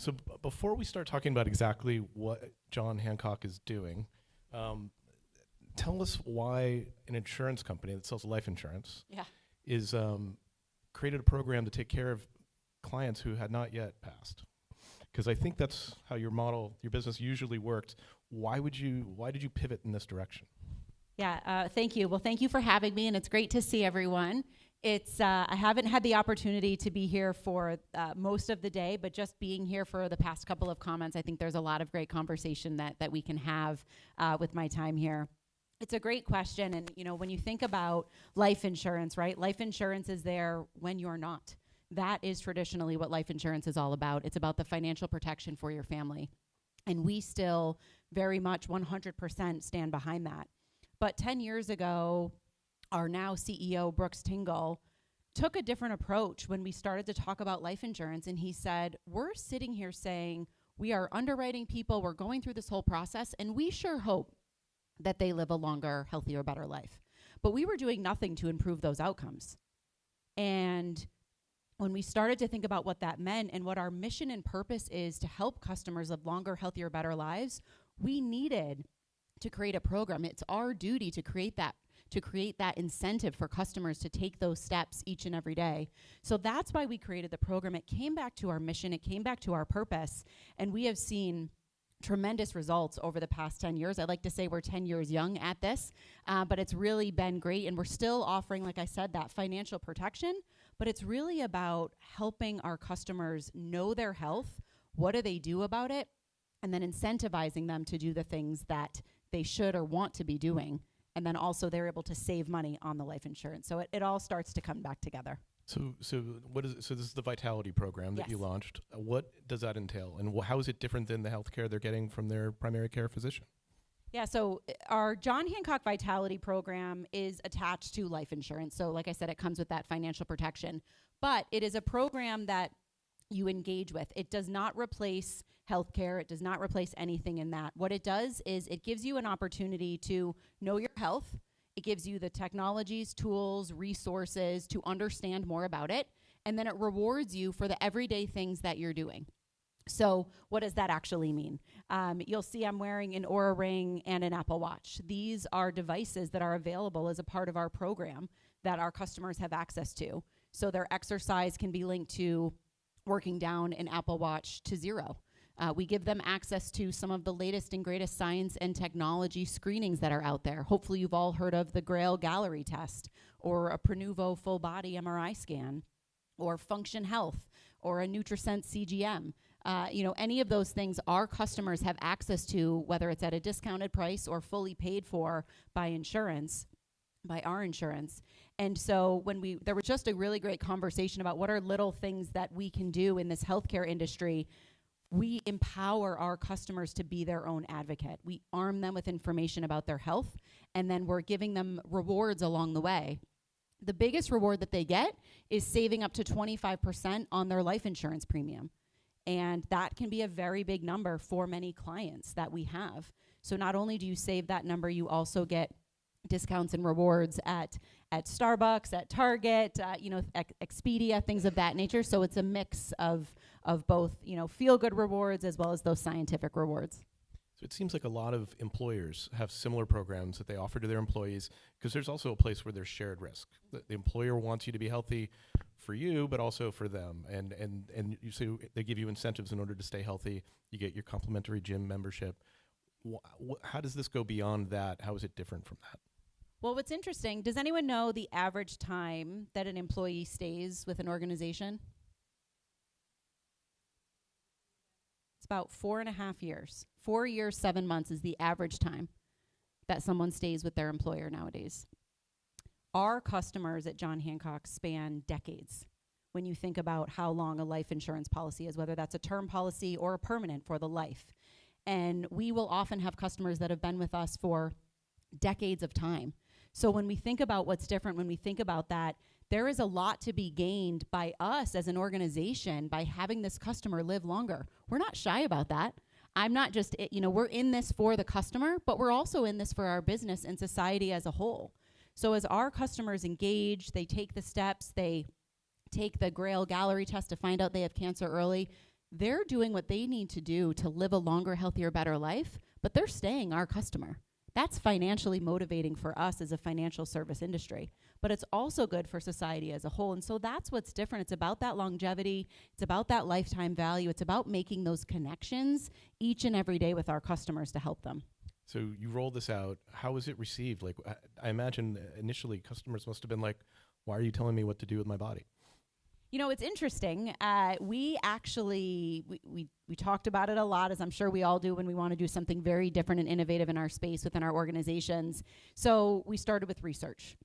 So before we start talking about exactly what John Hancock is doing, tell us why an insurance company that sells life insurance is created a program to take care of clients who had not yet passed. Because I think that's how your model, your business usually worked. Why did you pivot in this direction? Yeah, thank you. Well, thank you for having me, and it's great to see everyone. I haven't had the opportunity to be here for most of the day, but just being here for the past couple of comments, I think there's a lot of great conversation that we can have with my time here. It's a great question, and when you think about life insurance, right? Life insurance is there when you're not. That is traditionally what life insurance is all about. It's about the financial protection for your family, and we still very much 100% stand behind that. But 10 years ago, our now CEO, Brooks Tingle, took a different approach when we started to talk about life insurance. And he said, we're sitting here saying we are underwriting people, we're going through this whole process, and we sure hope that they live a longer, healthier, better life. But we were doing nothing to improve those outcomes. And when we started to think about what that meant and what our mission and purpose is to help customers live longer, healthier, better lives, we needed to create a program. It's our duty to create that incentive for customers to take those steps each and every day. So that's why we created the program. It came back to our mission, it came back to our purpose, and we have seen tremendous results over the past 10 years. I like to say we're 10 years young at this, but it's really been great, and we're still offering, like I said, that financial protection, but it's really about helping our customers know their health, what do they do about it, and then incentivizing them to do the things that they should or want to be doing. And then also they're able to save money on the life insurance. So it all starts to come back together. So this is the Vitality program that you launched. What does that entail? And how is it different than the healthcare they're getting from their primary care physician? Yeah, so our John Hancock Vitality program is attached to life insurance. So like I said, it comes with that financial protection. But it is a program that you engage with. It does not replace healthcare. It does not replace anything in that. What it does is it gives you an opportunity to know your health. It gives you the technologies, tools, resources to understand more about it. And then it rewards you for the everyday things that you're doing. So what does that actually mean? You'll see I'm wearing an Oura Ring and an Apple Watch. These are devices that are available as a part of our program that our customers have access to. So their exercise can be linked to working down an Apple Watch to 0. We give them access to some of the latest and greatest science and technology screenings that are out there. Hopefully you've all heard of the Galleri test, or a Prenuvo full body MRI scan, or Function Health, or a NutriSense CGM. Any of those things our customers have access to, whether it's at a discounted price or fully paid for by our insurance. And so there was just a really great conversation about what are little things that we can do in this healthcare industry. We empower our customers to be their own advocate. We arm them with information about their health, and then we're giving them rewards along the way. The biggest reward that they get is saving up to 25% on their life insurance premium. And that can be a very big number for many clients that we have. So not only do you save that number, you also get discounts and rewards at Starbucks, at Target, Expedia, things of that nature. So it's a mix of both, feel-good rewards as well as those scientific rewards. So it seems like a lot of employers have similar programs that they offer to their employees, because there's also a place where there's shared risk. The employer wants you to be healthy for you, but also for them. And you say they give you incentives in order to stay healthy. You get your complimentary gym membership. How does this go beyond that? How is it different from that? Well, what's interesting, does anyone know the average time that an employee stays with an organization? It's about 4.5 years. 4 years, 7 months is the average time that someone stays with their employer nowadays. Our customers at John Hancock span decades when you think about how long a life insurance policy is, whether that's a term policy or a permanent for the life. And we will often have customers that have been with us for decades of time. So when we think about what's different, when we think about that, there is a lot to be gained by us as an organization by having this customer live longer. We're not shy about that. I'm not just, we're in this for the customer, but we're also in this for our business and society as a whole. So as our customers engage, they take the steps, they take the Galleri test to find out they have cancer early, they're doing what they need to do to live a longer, healthier, better life, but they're staying our customer. That's financially motivating for us as a financial service industry, but it's also good for society as a whole. And so that's what's different. It's about that longevity. It's about that lifetime value. It's about making those connections each and every day with our customers to help them. So you rolled this out. How was it received? Like, I imagine initially customers must have been like, why are you telling me what to do with my body? You know, it's interesting. We actually, we talked about it a lot, as I'm sure we all do when we want to do something very different and innovative in our space within our organizations. So we started with research.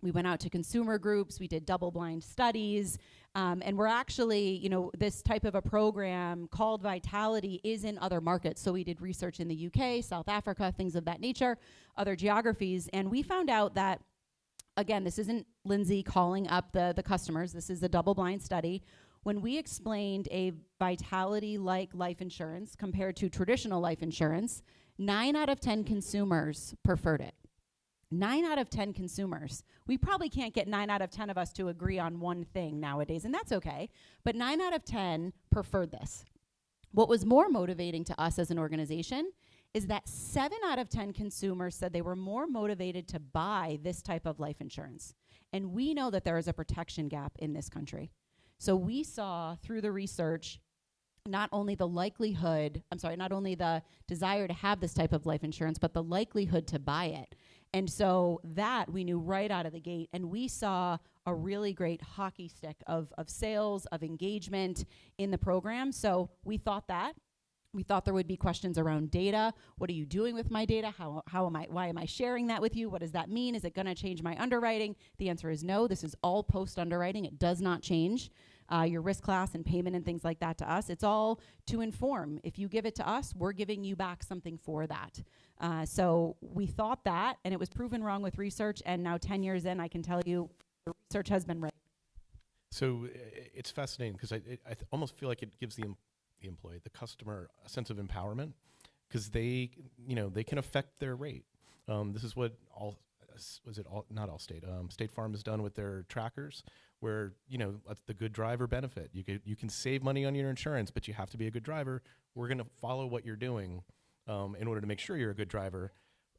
We went out to consumer groups. We did double-blind studies. And we're actually, you know, this type of a program called Vitality is in other markets. So we did research in the UK, South Africa, things of that nature, other geographies. And we found out that, again, this isn't Lindsay calling up the customers. This is a double-blind study. When we explained a Vitality-like life insurance compared to traditional life insurance, 9 out of 10 consumers preferred it. 9 out of 10 consumers. We probably can't get 9 out of 10 of us to agree on one thing nowadays, and that's okay. But 9 out of 10 preferred this. What was more motivating to us as an organization is that 7 out of 10 consumers said they were more motivated to buy this type of life insurance. And we know that there is a protection gap in this country. So we saw through the research not only the desire to have this type of life insurance, but the likelihood to buy it. And so that we knew right out of the gate, and we saw a really great hockey stick of sales, of engagement in the program. So we thought that. We thought there would be questions around data. What are you doing with my data? Why am I sharing that with you? What does that mean? Is it going to change my underwriting? The answer is no. This is all post-underwriting. It does not change your risk class and payment and things like that to us. It's all to inform. If you give it to us, we're giving you back something for that. So we thought that, and it was proven wrong with research. And now 10 years in, I can tell you the research has been right. So it's fascinating because I almost feel like it gives the employee, the customer, a sense of empowerment because they can affect their rate. This is what State Farm has done with their trackers, where that's the good driver benefit. You can save money on your insurance, but you have to be a good driver. We're going to follow what you're doing in order to make sure you're a good driver.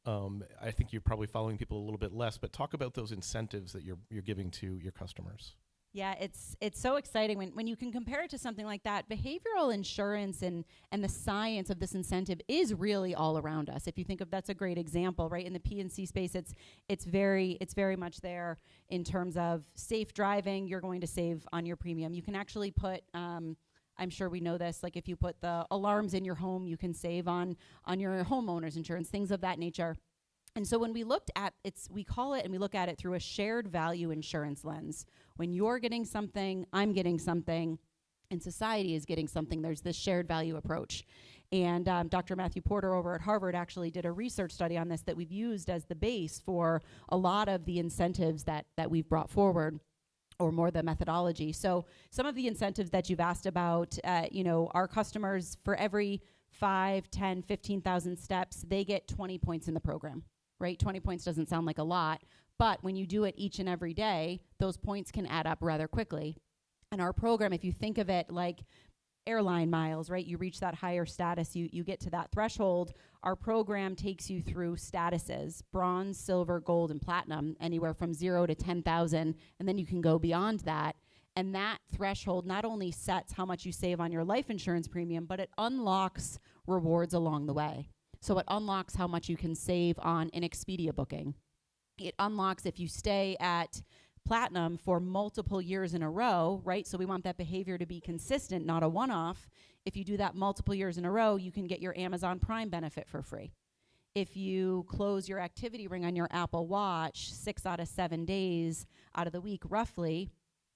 I think you're probably following people a little bit less, but talk about those incentives that you're giving to your customers. Yeah, it's so exciting when you can compare it to something like that. Behavioral insurance and the science of this incentive is really all around us. If you think of, that's a great example, right? In the P&C space, it's very much there in terms of safe driving. You're going to save on your premium. You can actually put I'm sure we know this, like if you put the alarms in your home, you can save on your homeowner's insurance, things of that nature. And so when we looked at we call it, and we look at it through a shared value insurance lens. When you're getting something, I'm getting something, and society is getting something, there's this shared value approach. And Dr. Matthew Porter over at Harvard actually did a research study on this that we've used as the base for a lot of the incentives that we've brought forward, or more the methodology. So some of the incentives that you've asked about, our customers, for every 5, 10, 15,000 steps, they get 20 points in the program. Right? 20 points doesn't sound like a lot, but when you do it each and every day, those points can add up rather quickly. And our program, if you think of it like airline miles, right? You reach that higher status, you get to that threshold. Our program takes you through statuses: bronze, silver, gold, and platinum, anywhere from 0 to 10,000, and then you can go beyond that. And that threshold not only sets how much you save on your life insurance premium, but it unlocks rewards along the way. So it unlocks how much you can save on an Expedia booking. It unlocks if you stay at platinum for multiple years in a row, right? So we want that behavior to be consistent, not a one-off. If you do that multiple years in a row, you can get your Amazon Prime benefit for free. If you close your activity ring on your Apple Watch 6 out of 7 days out of the week, roughly,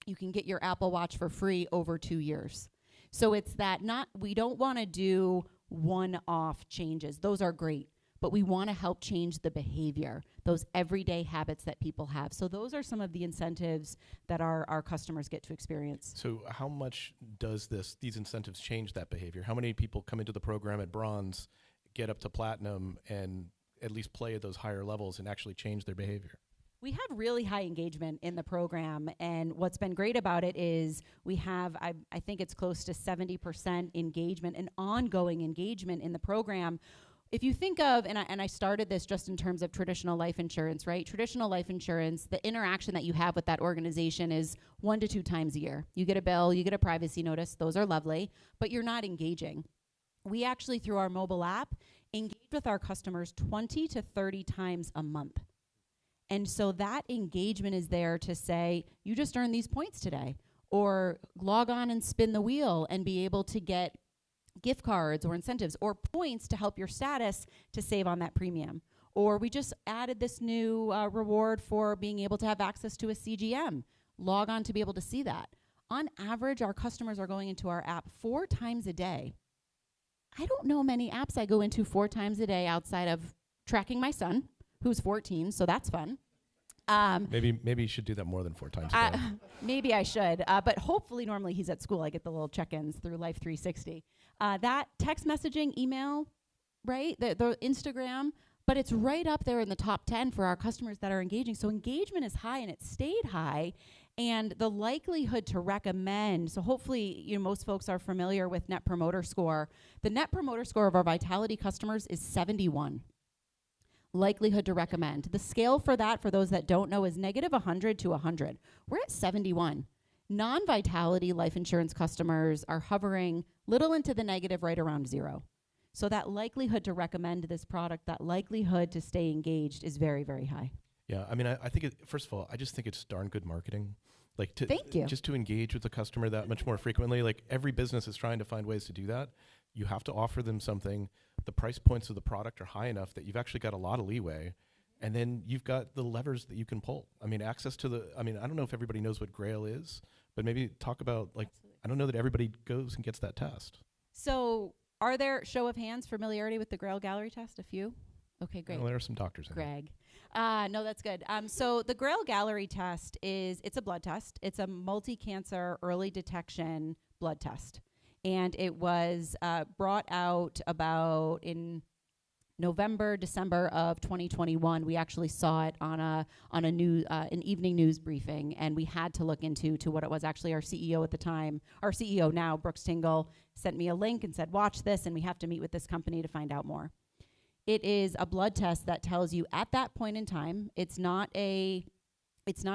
you can get your Apple Watch for free over 2 years. So it's that we don't want to do one-off changes. Those are great, but we want to help change the behavior, those everyday habits that people have. So those are some of the incentives that our customers get to experience. So how much does these incentives change that behavior? How many people come into the program at bronze, get up to platinum, and at least play at those higher levels and actually change their behavior? We have really high engagement in the program, and what's been great about it is we have, I think it's close to 70% engagement and ongoing engagement in the program. If you think of, and I started this just in terms of traditional life insurance, right? Traditional life insurance, the interaction that you have with that organization is 1 to 2 times a year. You get a bill, you get a privacy notice, those are lovely, but you're not engaging. We actually, through our mobile app, engage with our customers 20 to 30 times a month. And so that engagement is there to say, you just earned these points today, or log on and spin the wheel and be able to get gift cards or incentives or points to help your status to save on that premium. Or we just added this new reward for being able to have access to a CGM. Log on to be able to see that. On average, our customers are going into our app 4 times a day. I don't know many apps I go into 4 times a day outside of tracking my son, who's 14, so that's fun. Maybe you should do that more than 4 times a day. Maybe I should, but hopefully normally he's at school. I get the little check-ins through Life 360. That text messaging, email, right, the Instagram, but it's right up there in the top 10 for our customers that are engaging. So engagement is high, and it stayed high, and the likelihood to recommend, so hopefully most folks are familiar with Net Promoter Score. The Net Promoter Score of our Vitality customers is 71. Likelihood to recommend. The scale for that, for those that don't know, is negative 100 to 100. We're at 71. Non-Vitality life insurance customers are hovering little into the negative, right around 0. So that likelihood to recommend this product, that likelihood to stay engaged is very, very high. Yeah, I mean, I think, first of all, I just think it's darn good marketing. Like, Thank you. Just to engage with the customer that much more frequently. Like, every business is trying to find ways to do that. You have to offer them something. The price points of the product are high enough that you've actually got a lot of leeway. And then you've got the levers that you can pull. I mean, access to I don't know if everybody knows what Grail is, but maybe talk about, like, absolutely. I don't know that everybody goes and gets that test. So are there, show of hands, familiarity with the Grail Galleri test? A few? Okay, great. Well, there are some doctors in Greg. No, that's good. So the Grail Galleri test it's a blood test. It's a multi-cancer early detection blood test. And it was brought out about in November, December of 2021. We actually saw it on an evening news briefing, and we had to look into what it was. Actually, our CEO at the time, our CEO now, Brooks Tingle, sent me a link and said, watch this, and we have to meet with this company to find out more. It is a blood test that tells you at that point in time. It's not a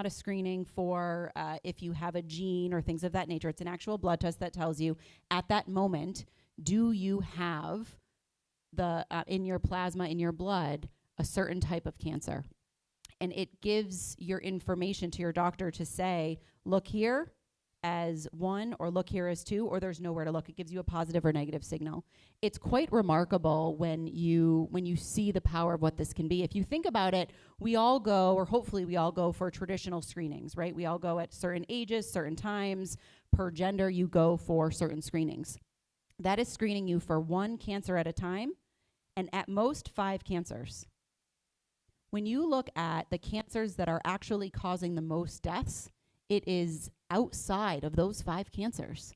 screening for if you have a gene or things of that nature. It's an actual blood test that tells you at that moment, do you have in your plasma, in your blood, a certain type of cancer? And it gives your information to your doctor to say, look here as 1, or look here as 2, or there's nowhere to look. It gives you a positive or negative signal. It's quite remarkable when you see the power of what this can be. If you think about it, we all go, or hopefully we all go for traditional screenings, right? We all go at certain ages, certain times. Per gender, you go for certain screenings. That is screening you for 1 cancer at a time, and at most 5 cancers. When you look at the cancers that are actually causing the most deaths, it is outside of those 5 cancers.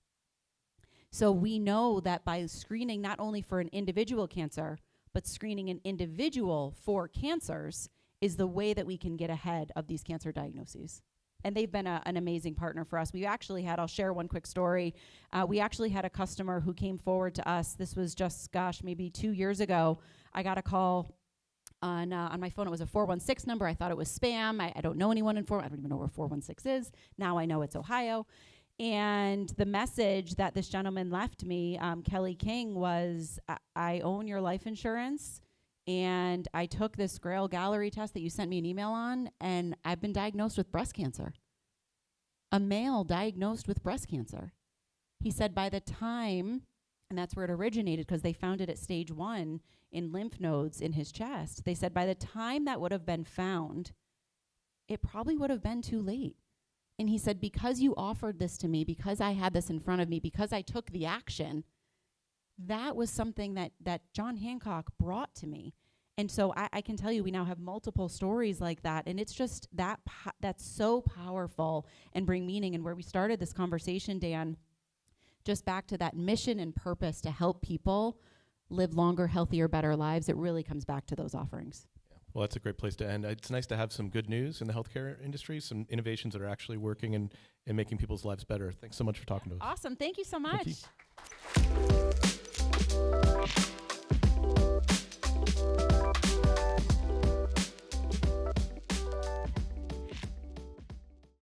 So we know that by screening not only for an individual cancer, but screening an individual for cancers is the way that we can get ahead of these cancer diagnoses. And they've been an amazing partner for us. We actually had, I'll share one quick story. We actually had a customer who came forward to us. This was just, maybe 2 years ago. I got a call on my phone. It was a 416 number. I thought it was spam. I don't know anyone in I don't even know where 416 is. Now I know it's Ohio. And the message that this gentleman left me, Kelly King, was, I own your life insurance, and I took this Grail Galleri test that you sent me an email on, and I've been diagnosed with breast cancer. A male diagnosed with breast cancer. He said by the time, and that's where it originated because they found it at stage 1 in lymph nodes in his chest. They said by the time that would have been found, it probably would have been too late. And he said, because you offered this to me, because I had this in front of me, because I took the action, that was something that John Hancock brought to me. And so I can tell you, we now have multiple stories like that. And it's just that's so powerful and bring meaning. And where we started this conversation, Dan, just back to that mission and purpose to help people live longer, healthier, better lives, it really comes back to those offerings. Well, that's a great place to end. It's nice to have some good news in the healthcare industry, some innovations that are actually working and making people's lives better. Thanks so much for talking to us. Awesome. Thank you so much.